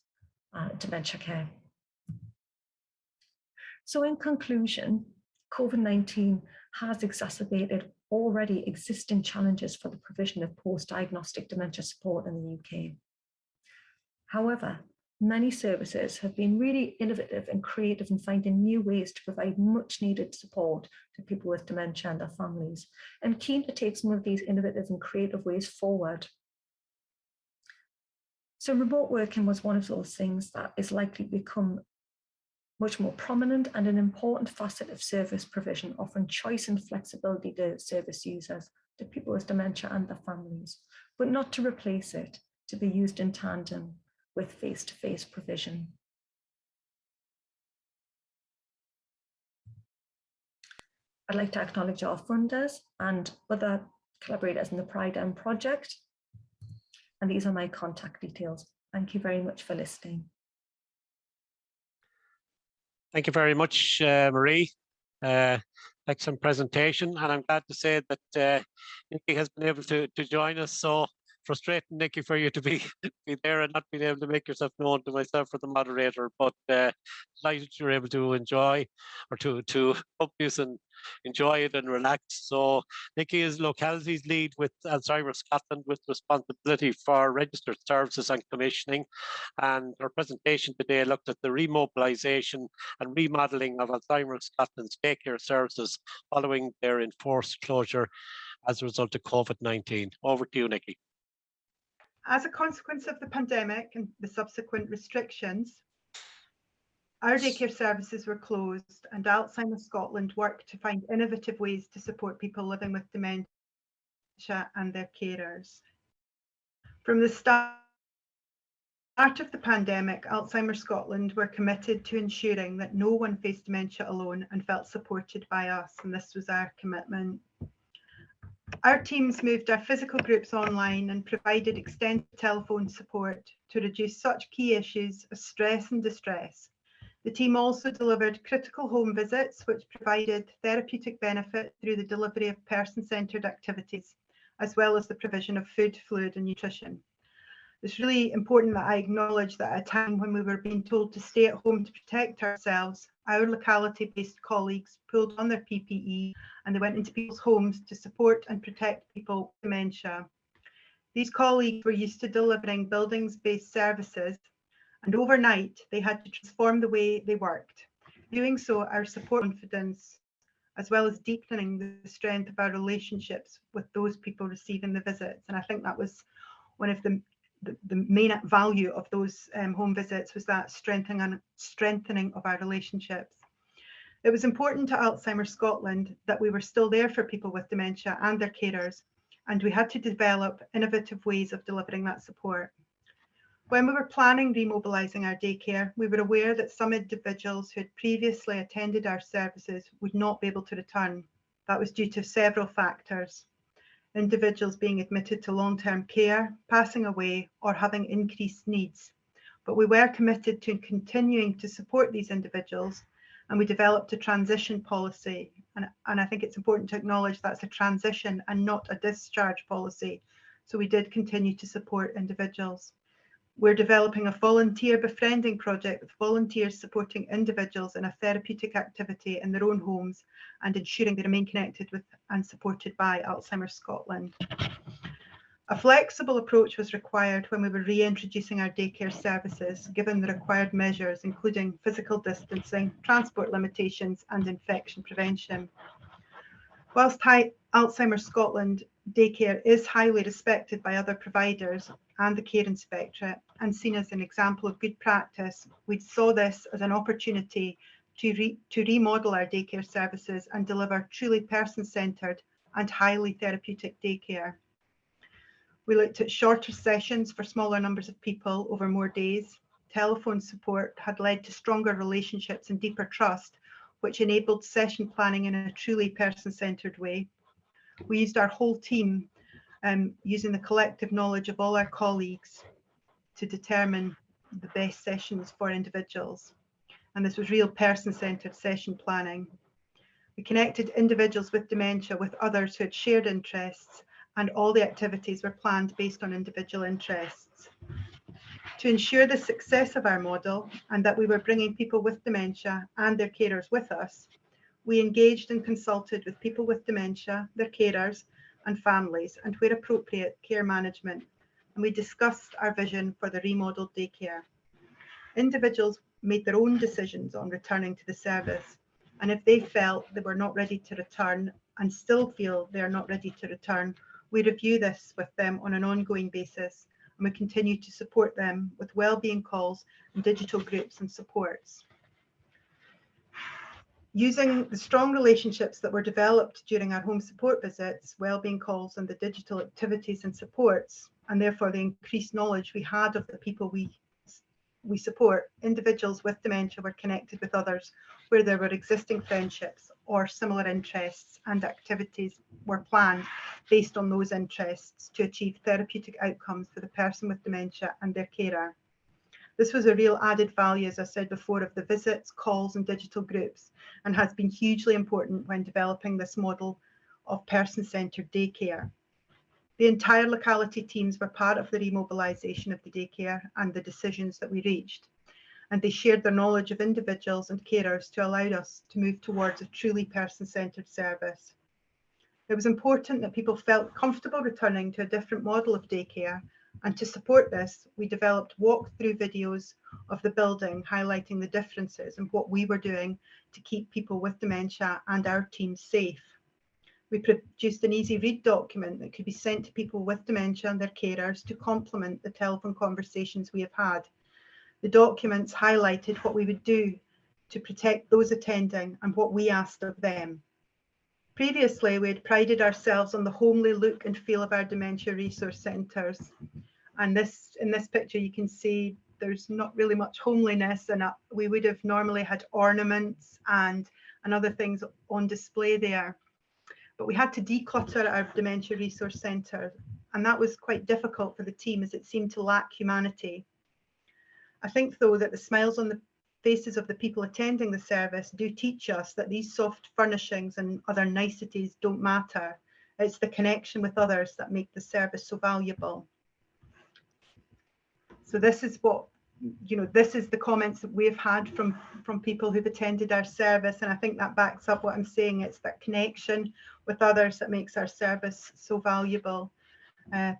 dementia care. So in conclusion, COVID-19 has exacerbated already existing challenges for the provision of post-diagnostic dementia support in the UK. However, many services have been really innovative and creative in finding new ways to provide much needed support to people with dementia and their families. I'm keen to take some of these innovative and creative ways forward. So remote working was one of those things that is likely to become much more prominent and an important facet of service provision, offering choice and flexibility to service users, to people with dementia and their families, but not to replace it, to be used in tandem with face-to-face provision. I'd like to acknowledge our funders and other collaborators in the PRIDEM project. And these are my contact details. Thank you very much for listening. Thank you very much, Marie. Excellent presentation, and I'm glad to say that Nikki has been able to join us. So frustrating, Nikki, for you to be there and not being able to make yourself known to myself or the moderator, but delighted you're able to enjoy or to focus and enjoy it and relax. So Nikki is Localities Lead with Alzheimer Scotland, with responsibility for registered services and commissioning. And our presentation today looked at the remobilisation and remodelling of Alzheimer Scotland's daycare services following their enforced closure as a result of COVID-19. Over to you, Nikki. As a consequence of the pandemic and the subsequent restrictions, our daycare services were closed, and Alzheimer Scotland worked to find innovative ways to support people living with dementia and their carers. From the start of the pandemic, Alzheimer Scotland were committed to ensuring that no one faced dementia alone and felt supported by us, and this was our commitment. Our teams moved our physical groups online and provided extended telephone support to reduce such key issues as stress and distress. The team also delivered critical home visits, which provided therapeutic benefit through the delivery of person-centred activities, as well as the provision of food, fluid and nutrition. It's really important that I acknowledge that at a time when we were being told to stay at home to protect ourselves, our locality-based colleagues pulled on their PPE and they went into people's homes to support and protect people with dementia. These colleagues were used to delivering buildings-based services, and overnight they had to transform the way they worked. Doing so, our support confidence, as well as deepening the strength of our relationships with those people receiving the visits. And I think that was one of the the main value of those home visits was that strengthening of our relationships. It was important to Alzheimer Scotland that we were still there for people with dementia and their carers, and we had to develop innovative ways of delivering that support. When we were planning remobilising our daycare, we were aware that some individuals who had previously attended our services would not be able to return. That was due to several factors: individuals being admitted to long-term care, passing away, or having increased needs. But we were committed to continuing to support these individuals, and we developed a transition policy. And I think it's important to acknowledge that's a transition and not a discharge policy. So we did continue to support individuals. We're developing a volunteer befriending project with volunteers supporting individuals in a therapeutic activity in their own homes and ensuring they remain connected with and supported by Alzheimer Scotland. A flexible approach was required when we were reintroducing our daycare services, given the required measures, including physical distancing, transport limitations, and infection prevention. Whilst Alzheimer Scotland daycare is highly respected by other providers and the Care Inspectorate and seen as an example of good practice, we saw this as an opportunity to remodel our daycare services and deliver truly person-centred and highly therapeutic daycare. We looked at shorter sessions for smaller numbers of people over more days. Telephone support had led to stronger relationships and deeper trust, which enabled session planning in a truly person-centred way. We used our whole team, using the collective knowledge of all our colleagues to determine the best sessions for individuals. And this was real person-centred session planning. We connected individuals with dementia with others who had shared interests, and all the activities were planned based on individual interests. To ensure the success of our model and that we were bringing people with dementia and their carers with us, we engaged and consulted with people with dementia, their carers and families, and where appropriate, care management, and we discussed our vision for the remodelled daycare. Individuals made their own decisions on returning to the service, and if they felt they were not ready to return and still feel they are not ready to return, we review this with them on an ongoing basis, and we continue to support them with wellbeing calls and digital groups and supports. Using the strong relationships that were developed during our home support visits, wellbeing calls and the digital activities and supports, and therefore the increased knowledge we had of the people we support, individuals with dementia were connected with others where there were existing friendships or similar interests, and activities were planned based on those interests to achieve therapeutic outcomes for the person with dementia and their carer. This was a real added value, as I said before, of the visits, calls and digital groups, and has been hugely important when developing this model of person-centred daycare. The entire locality teams were part of the remobilisation of the daycare and the decisions that we reached, and they shared their knowledge of individuals and carers to allow us to move towards a truly person-centred service. It was important that people felt comfortable returning to a different model of daycare, and to support this, we developed walk-through videos of the building highlighting the differences and what we were doing to keep people with dementia and our team safe. We produced an easy read document that could be sent to people with dementia and their carers to complement the telephone conversations we have had. The documents highlighted what we would do to protect those attending and what we asked of them. Previously, we had prided ourselves on the homely look and feel of our dementia resource centres. And in this picture, you can see there's not really much homeliness, and we would have normally had ornaments and other things on display there. But we had to declutter our dementia resource centre, and that was quite difficult for the team as it seemed to lack humanity. I think, though, that the smiles on the faces of the people attending the service do teach us that these soft furnishings and other niceties don't matter. It's the connection with others that make the service so valuable. So this is what, this is the comments that we've had from people who've attended our service, and I think that backs up what I'm saying. It's that connection with others that makes our service so valuable.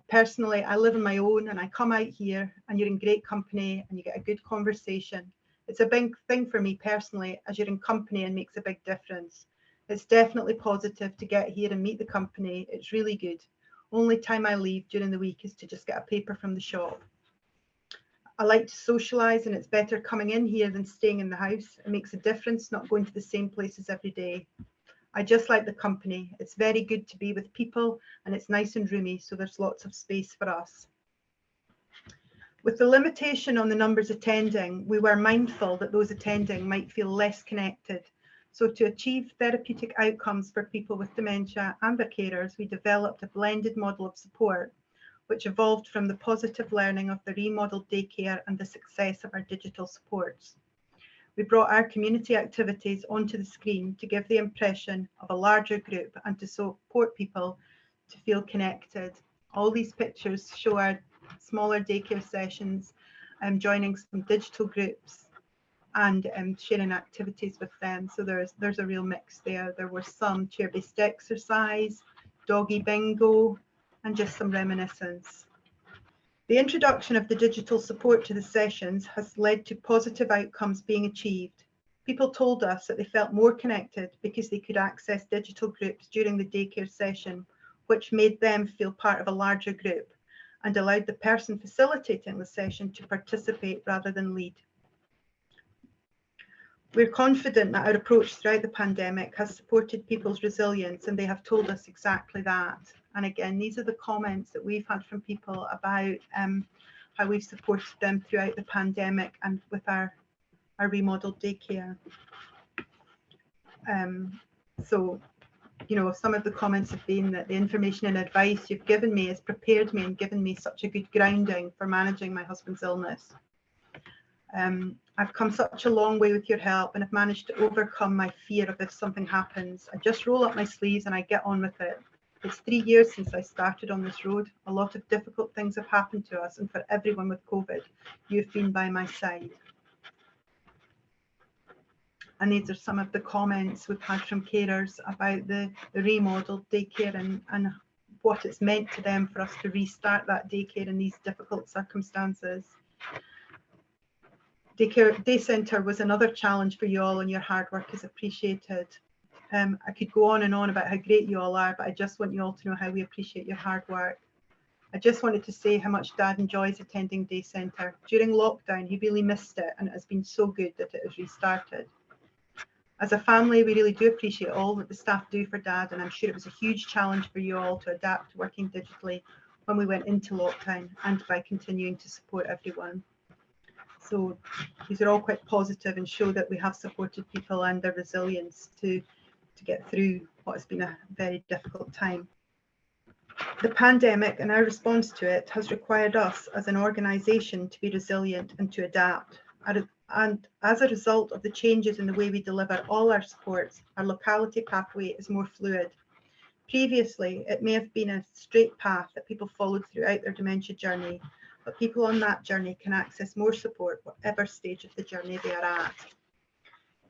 Personally, I live on my own, and I come out here and you're in great company and you get a good conversation. It's a big thing for me personally, as you're in company and makes a big difference. It's definitely positive to get here and meet the company. It's really good. Only time I leave during the week is to just get a paper from the shop. I like to socialise, and it's better coming in here than staying in the house. It makes a difference not going to the same places every day. I just like the company. It's very good to be with people, and it's nice and roomy, so there's lots of space for us. With the limitation on the numbers attending, we were mindful that those attending might feel less connected. So to achieve therapeutic outcomes for people with dementia and their carers, we developed a blended model of support, which evolved from the positive learning of the remodeled daycare and the success of our digital supports. We brought our community activities onto the screen to give the impression of a larger group and to support people to feel connected. All these pictures show our smaller daycare sessions, joining some digital groups and sharing activities with them. So there's a real mix there. There was some chair-based exercise, doggy bingo, and just some reminiscence. The introduction of the digital support to the sessions has led to positive outcomes being achieved. People told us that they felt more connected because they could access digital groups during the daycare session, which made them feel part of a larger group and allowed the person facilitating the session to participate rather than lead. We're confident that our approach throughout the pandemic has supported people's resilience, and they have told us exactly that. And again, these are the comments that we've had from people about how we've supported them throughout the pandemic and with our remodeled daycare. So, you know, some of the comments have been that the information and advice you've given me has prepared me and given me such a good grounding for managing my husband's illness. I've come such a long way with your help and have managed to overcome my fear of if something happens. I just roll up my sleeves and I get on with it. It's 3 years since I started on this road. A lot of difficult things have happened to us, and for everyone with COVID, you've been by my side. And these are some of the comments we've had from carers about the remodeled daycare and what it's meant to them for us to restart that daycare in these difficult circumstances. Day centre was another challenge for you all, and your hard work is appreciated. I could go on and on about how great you all are, but I just want you all to know how we appreciate your hard work. I just wanted to say how much Dad enjoys attending day centre. During lockdown, he really missed it, and it has been so good that it has restarted. As a family, we really do appreciate all that the staff do for Dad, and I'm sure it was a huge challenge for you all to adapt to working digitally when we went into lockdown and by continuing to support everyone. So these are all quite positive and show that we have supported people and their resilience to get through what has been a very difficult time. The pandemic and our response to it has required us as an organisation to be resilient and to adapt. And as a result of the changes in the way we deliver all our supports, our locality pathway is more fluid. Previously, it may have been a straight path that people followed throughout their dementia journey, but people on that journey can access more support whatever stage of the journey they are at.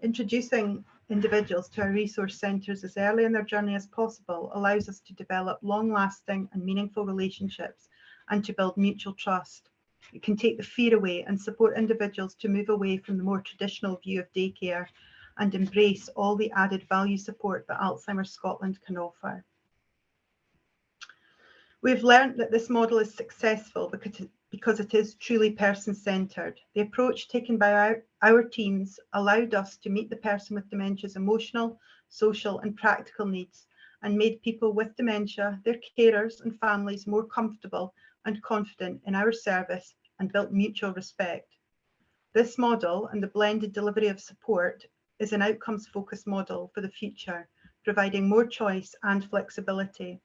Introducing individuals to our resource centres as early in their journey as possible allows us to develop long-lasting and meaningful relationships and to build mutual trust. It can take the fear away and support individuals to move away from the more traditional view of daycare and embrace all the added value support that Alzheimer Scotland can offer. We've learned that this model is successful because it is truly person-centred. The approach taken by our teams allowed us to meet the person with dementia's emotional, social and practical needs and made people with dementia, their carers and families more comfortable and confident in our service and built mutual respect. This model and the blended delivery of support is an outcomes-focused model for the future, providing more choice and flexibility.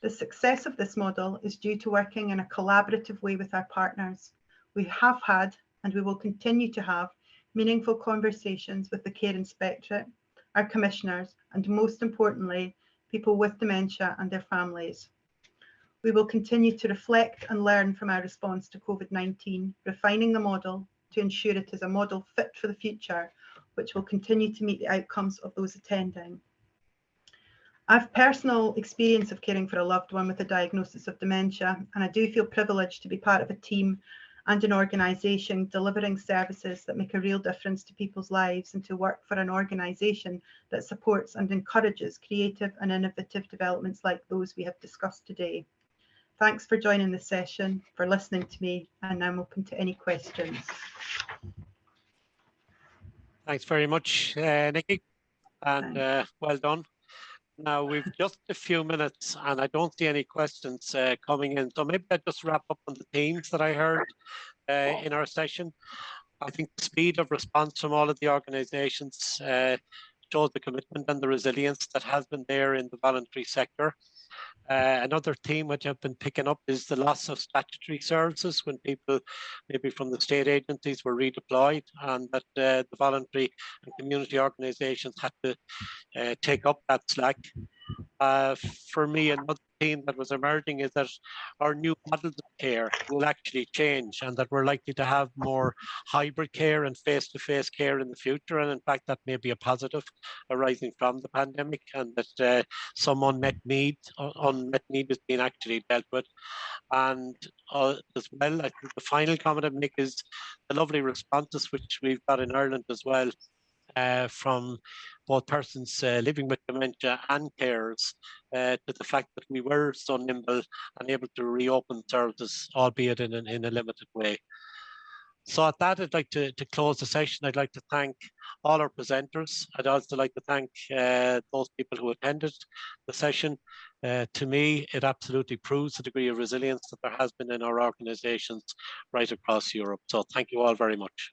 The success of this model is due to working in a collaborative way with our partners. We have had, and we will continue to have, meaningful conversations with the Care Inspectorate, our commissioners, and most importantly, people with dementia and their families. We will continue to reflect and learn from our response to COVID-19, refining the model to ensure it is a model fit for the future, which will continue to meet the outcomes of those attending. I've personal experience of caring for a loved one with a diagnosis of dementia, and I do feel privileged to be part of a team and an organisation delivering services that make a real difference to people's lives, and to work for an organisation that supports and encourages creative and innovative developments like those we have discussed today. Thanks for joining the session, for listening to me, and I'm open to any questions. Thanks very much, Nikki, and well done. Now we've just a few minutes and I don't see any questions coming in. So maybe I'll just wrap up on the themes that I heard in our session. I think the speed of response from all of the organisations shows the commitment and the resilience that has been there in the voluntary sector. Another theme which I've been picking up is the loss of statutory services when people maybe from the state agencies were redeployed, and that the voluntary and community organisations had to take up that slack. For me, another theme that was emerging is that our new models of care will actually change, and that we're likely to have more hybrid care and face-to-face care in the future. And in fact, that may be a positive arising from the pandemic, and that some unmet need is being actually dealt with. And as well, I think the final comment I'd make is the lovely responses which we've got in Ireland as well, from both persons living with dementia and carers, to the fact that we were so nimble and able to reopen services, albeit in a limited way. So at that, I'd like to close the session. I'd like to thank all our presenters. I'd also like to thank those people who attended the session. To me, it absolutely proves the degree of resilience that there has been in our organisations right across Europe. So thank you all very much.